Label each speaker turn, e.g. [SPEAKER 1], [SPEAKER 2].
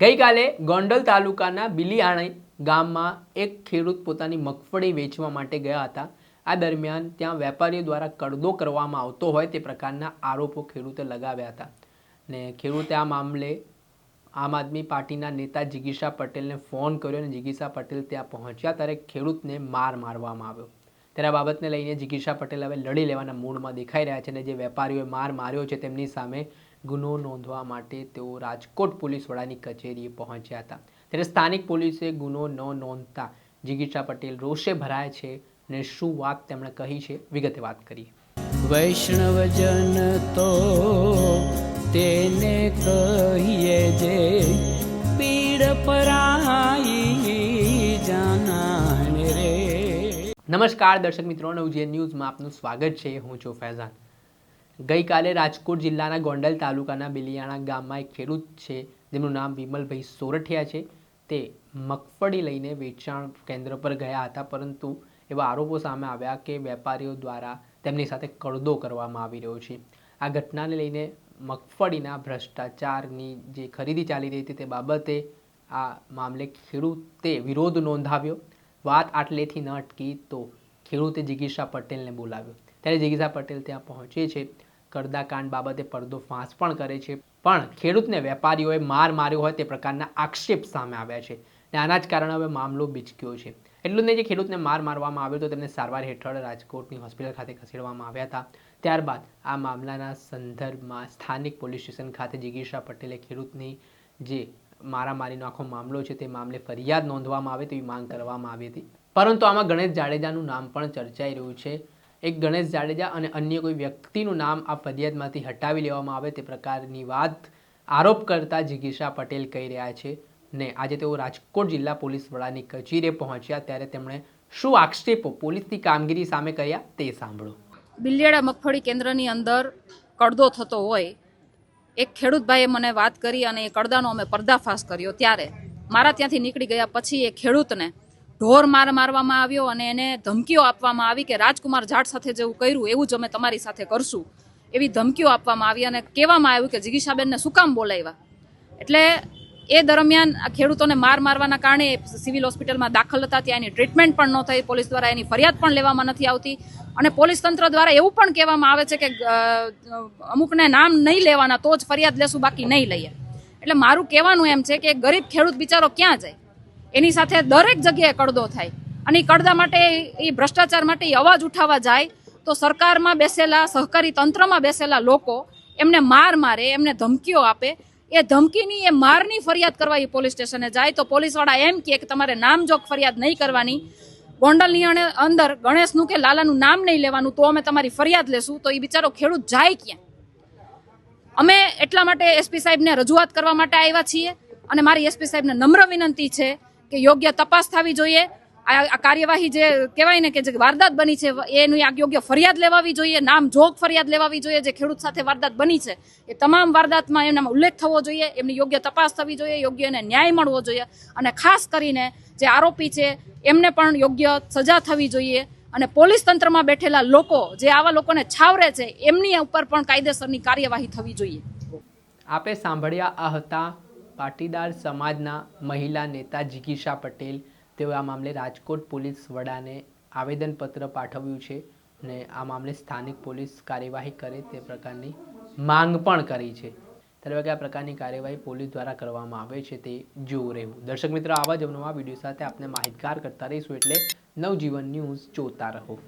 [SPEAKER 1] ગઈકાલે ગોંડલ તાલુકાના બિલિયાણી ગામમાં એક ખેડૂત પોતાની મગફળી વેચવા માટે ગયા હતા। આ દરમિયાન ત્યાં વેપારીઓ દ્વારા કડદો કરવામાં આવતો હોય તે પ્રકારના આરોપો ખેડૂતે લગાવ્યા હતા ને ખેડૂતે આ મામલે આમ આદમી પાર્ટીના નેતા જિગીશા પટેલને ફોન કર્યો અને જિગીશા પટેલ ત્યાં પહોંચ્યા ત્યારે ખેડૂતને મારવામાં આવ્યો। ત્યારે આ બાબતને લઈને જિગીશા પટેલ હવે લડી લેવાના મૂડમાં દેખાઈ રહ્યા છે અને જે વેપારીઓએ માર્યો છે તેમની સામે ગુનો નોંધવા માટે તેઓ રાજકોટ પોલીસ વડાની કચેરીએ પહોંચ્યા હતા। ત્યારે સ્થાનિક પોલીસે ગુનો ન નોંધતા જિગીશા પટેલ રોષે ભરાયા છે અને શું વાત તેમણે કહી છે વિગતે વાત કરીએ।
[SPEAKER 2] વૈષ્ણવજન તો તેને કહીએ જે પીડ પરાઈ જાનાને રે।
[SPEAKER 1] નમસ્કાર દર્શક મિત્રો, નવજીવન ન્યૂઝમાં આપનું સ્વાગત છે। હું છું ફૈઝાન। ગઈકાલે રાજકોટ જિલ્લાના ગોંડલ તાલુકાના બિલિયાણા ગામમાં એક ખેડૂત છે જેમનું નામ વિમલભાઈ સોરઠિયા છે। તે મગફળી લઈને વેચાણ કેન્દ્ર પર ગયા હતા, પરંતુ એવા આરોપો સામે આવ્યા કે વેપારીઓ દ્વારા તેમની સાથે કડદો કરવામાં આવી રહ્યો છે। આ ઘટનાને લઈને મગફળીના ભ્રષ્ટાચારની જે ખરીદી ચાલી રહી હતી તે બાબતે આ મામલે ખેડૂતે વિરોધ નોંધાવ્યો। વાત આટલેથી ન અટકી તો ખેડૂતે જિગીશા પટેલને બોલાવ્યો। ત્યારે જિગીશા પટેલ ત્યાં પહોંચે છે, કડદાકાંડ બાબતે પડદો ફાંસ પણ કરે છે, પણ ખેડૂતને વેપારીઓએ માર્યો હોય તે પ્રકારના આક્ષેપ સામે આવ્યા છે અને આના જ કારણે હવે મામલો બીચક્યો છે। એટલું જ નહીં, જે ખેડૂતને મારવામાં આવ્યો તો તેમને સારવાર હેઠળ રાજકોટની હોસ્પિટલ ખાતે ખસેડવામાં આવ્યા હતા। ત્યારબાદ આ મામલાના સંદર્ભમાં સ્થાનિક પોલીસ સ્ટેશન ખાતે જિગીશા પટેલે ખેડૂતની જે મારામારીનો આખો મામલો છે તે મામલે ફરિયાદ નોંધવામાં આવે તેવી માંગ કરવામાં આવી હતી, પરંતુ આમાં ગણેશ જાડેજાનું નામ પણ ચર્ચાઈ રહ્યું છે। એક ગણેશ જાડેજા અને અન્ય કોઈ વ્યક્તિનું નામ આ ફરિયાદમાંથી હટાવી લેવામાં આવે તે પ્રકારની વાત આરોપ કરતા જિગીશા પટેલ કહી રહ્યા છે ને આજે તેઓ રાજકોટ જિલ્લા પોલીસ વડાની કચેરીએ પહોંચ્યા ત્યારે તેમણે શું આક્ષેપો પોલીસની કામગીરી સામે કર્યા તે સાંભળો।
[SPEAKER 3] બિલિયાણા મગફળી કેન્દ્રની અંદર કડદો થતો હોય એક ખેડૂતભાઈએ મને વાત કરી અને એ કડદાનો અમે પર્દાફાશ કર્યો। ત્યારે મારા ત્યાંથી નીકળી ગયા પછી એ ખેડૂતને ઢોર મારવામાં આવ્યો અને એને ધમકીઓ આપવામાં આવી કે રાજકુમાર જાટ સાથે જેવું કર્યું એવું જ અમે તમારી સાથે કરશું, એવી ધમકીઓ આપવામાં આવી અને કહેવામાં આવ્યું કે જિગીશાબેનને શું કામ બોલાવ્યા। એટલે એ દરમિયાન આ ખેડૂતોને મારવાના કારણે સિવિલ હોસ્પિટલમાં દાખલ હતા, ત્યાં એની ટ્રીટમેન્ટ પણ ન થઈ, પોલીસ દ્વારા એની ફરિયાદ પણ લેવામાં નથી આવતી અને પોલીસ તંત્ર દ્વારા એવું પણ કહેવામાં આવે છે કે અમુકને નામ નહીં લેવાના તો જ ફરિયાદ લેશું, બાકી નહીં લઈએ। એટલે મારું કહેવાનું એમ છે કે ગરીબ ખેડૂત બિચારો ક્યાં જાય, એની સાથે દરેક જગ્યાએ કડદો થાય અને એ કડદા માટે એ ભ્રષ્ટાચાર માટે એ અવાજ ઉઠાવવા જાય તો સરકારમાં બેસેલા સહકારી તંત્રમાં બેસેલા લોકો એમને મારે, એમને ધમકીઓ આપે, એ ધમકીની એ મારની ફરિયાદ કરવા એ પોલીસ સ્ટેશને જાય તો પોલીસવાળા એમ કહે કે તમારે નામજોગ ફરિયાદ નહીં કરવાની, ગોંડલની અંદર ગણેશનું કે લાલાનું નામ નહીં લેવાનું, તો અમે તમારી ફરિયાદ લેશું। તો એ બિચારો ખેડૂત જાય ક્યાં? અમે એટલા માટે એસપી સાહેબને રજૂઆત કરવા માટે આવ્યા છીએ અને મારી એસપી સાહેબને નમ્ર વિનંતી છે કે યોગ્ય તપાસ થવી જોઈએ। આ કાર્યવાહી જે કહેવાય ને કે જે વારદાત બની છે એની યોગ્ય ફરિયાદ લેવાવી જોઈએ, નામજોગ ફરિયાદ લેવાવી જોઈએ। જે ખેડૂત સાથે વારદાત બની છે એ તમામ વારદાતમાં એનામાં ઉલ્લેખ થવો જોઈએ, એમની યોગ્ય તપાસ થવી જોઈએ, યોગ્ય એને ન્યાય મળવો જોઈએ અને ખાસ કરીને જે આરોપી છે એમને પણ યોગ્ય સજા થવી જોઈએ અને પોલીસ તંત્રમાં બેઠેલા લોકો જે આવા લોકોને છાવરે છે એમની ઉપર પણ કાયદેસરની કાર્યવાહી થવી જોઈએ।
[SPEAKER 1] આપે સાંભળ્યા આ હતા પાટીદાર સમાજના મહિલા નેતા જિગીશા પટેલ। તેઓ આ મામલે રાજકોટ પોલીસ વડાને આવેદનપત્ર પાઠવ્યું છે અને આ મામલે સ્થાનિક પોલીસ કાર્યવાહી કરે તે પ્રકારની માંગ પણ કરી છે। ત્યારે આ પ્રકારની કાર્યવાહી પોલીસ દ્વારા કરવામાં આવે છે તે જોવું રહેવું। દર્શક મિત્રો, આવા જ નવા વિડીયો સાથે આપને માહિતગાર કરતા રહીશું, એટલે નવજીવન ન્યૂઝ જોતા રહો।